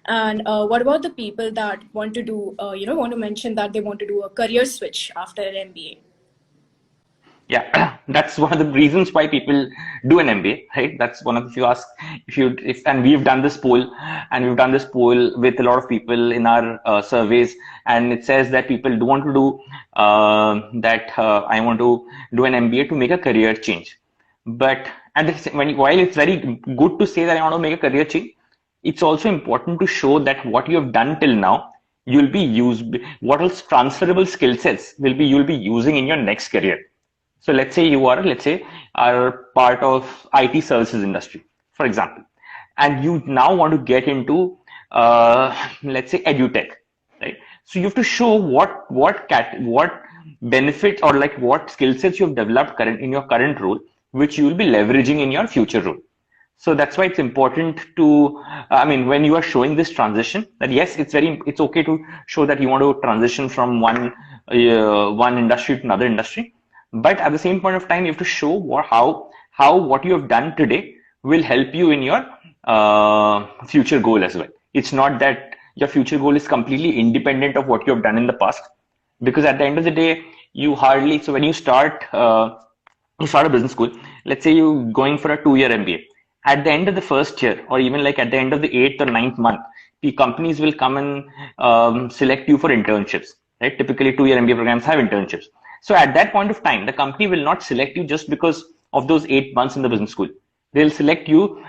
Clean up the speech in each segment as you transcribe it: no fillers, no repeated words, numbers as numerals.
And what about the people that want to do, want to mention that they want to do a career switch after an MBA? Yeah, that's one of the reasons why people do an MBA, right? That's one of, if you ask, and we've done this poll, with a lot of people in our surveys, and it says that people do want to do I want to do an MBA to make a career change. But while it's very good to say that I want to make a career change, it's also important to show that what you have done till now, what else transferable skill sets you'll be using in your next career. So let's say are part of IT services industry, for example, and you now want to get into, let's say, edutech, right? So you have to show what benefits, or like what skill sets you have developed in your current role, which you will be leveraging in your future role. So that's why it's important to, when you are showing this transition, that yes, it's okay to show that you want to transition from one industry to another industry. But at the same point of time, you have to show how what you have done today will help you in your future goal as well. It's not that your future goal is completely independent of what you have done in the past, because at the end of the day, so when you start a business school, let's say you're going for a 2-year MBA. At the end of the first year, or even like at the end of the 8th or 9th month, the companies will come and select you for internships, right? Typically 2-year MBA programs have internships. So at that point of time, the company will not select you just because of those 8 months in the business school. They'll select you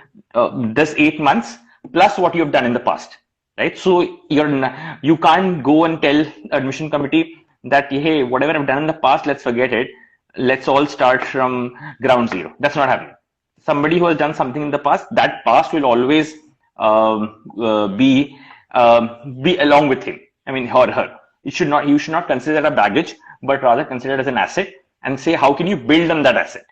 this 8 months plus what you have done in the past, right? So you can't go and tell admission committee that, hey, whatever I've done in the past, let's forget it. Let's all start from ground zero. That's not happening. Somebody who has done something in the past, that past will always be along with him. Or her. You should not consider it a baggage, but rather consider it as an asset, and say, how can you build on that asset?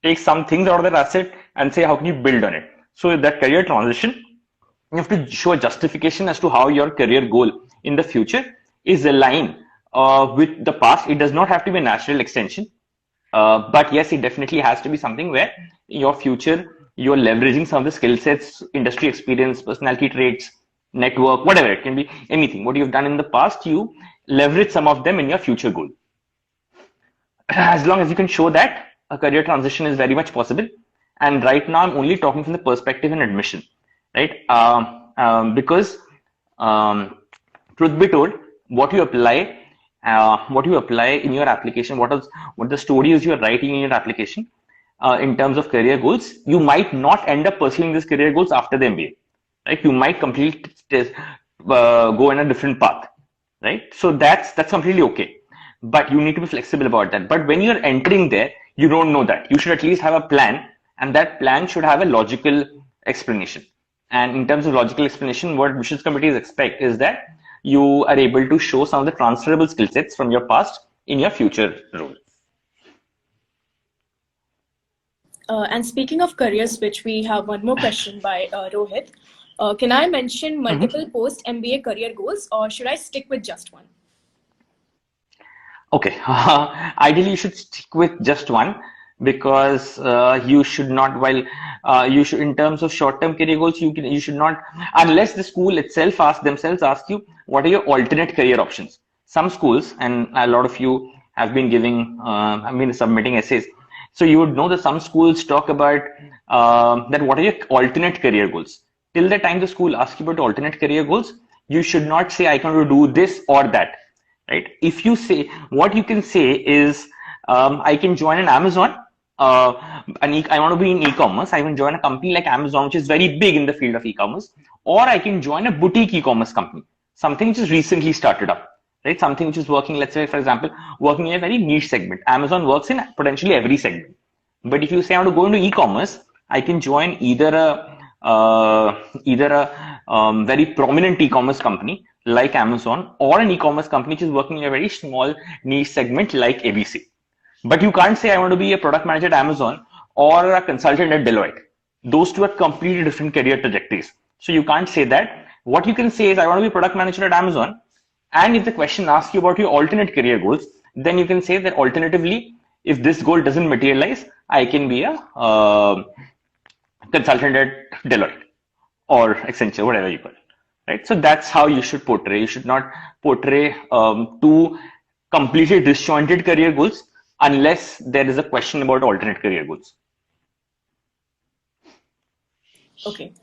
Take some things out of that asset and say, how can you build on it? So that career transition, you have to show a justification as to how your career goal in the future is aligned with the past. It does not have to be a natural extension, but yes, it definitely has to be something where your future, you're leveraging some of the skill sets, industry experience, personality traits, network, whatever. It can be anything. What you've done in the past, you leverage some of them in your future goal. As long as you can show that, a career transition is very much possible. And right now, I'm only talking from the perspective in admission, right? Because truth be told, what you apply in your application, what the stories you are writing in your application, in terms of career goals, you might not end up pursuing these career goals after the MBA, right? You might go in a different path, right? So that's completely okay. But you need to be flexible about that. But when you're entering there, you don't know that. You should at least have a plan, and that plan should have a logical explanation. And in terms of logical explanation, what admissions committees expect is that you are able to show some of the transferable skill sets from your past in your future role. And speaking of career switch, we have one more question by Rohit. Can I mention multiple post-MBA career goals, or should I stick with just one? Okay, ideally you should stick with just one, because you should not, in terms of short-term career goals, you should not, unless the school itself asks you, what are your alternate career options? Some schools, and a lot of you have been submitting essays, so you would know that some schools talk about that what are your alternate career goals. Till the time the school asks you about alternate career goals, you should not say, I can do this or that, right? If you say, what you can say is, I can join an Amazon, I want to be in e-commerce, I can join a company like Amazon, which is very big in the field of e-commerce, or I can join a boutique e-commerce company, something which is recently started up, right? Something which is working, let's say, for example, working in a very niche segment. Amazon works in potentially every segment. But if you say I want to go into e-commerce, I can join either a very prominent e-commerce company like Amazon, or an e-commerce company which is working in a very small niche segment like ABC. But you can't say I want to be a product manager at Amazon or a consultant at Deloitte. Those two are completely different career trajectories. So you can't say that. What you can say is, I want to be a product manager at Amazon. And if the question asks you about your alternate career goals, then you can say that alternatively, if this goal doesn't materialize, I can be a consultant at Deloitte or Accenture, whatever you call it. right? So that's how you should portray. You should not portray two completely disjointed career goals unless there is a question about alternate career goals. Okay.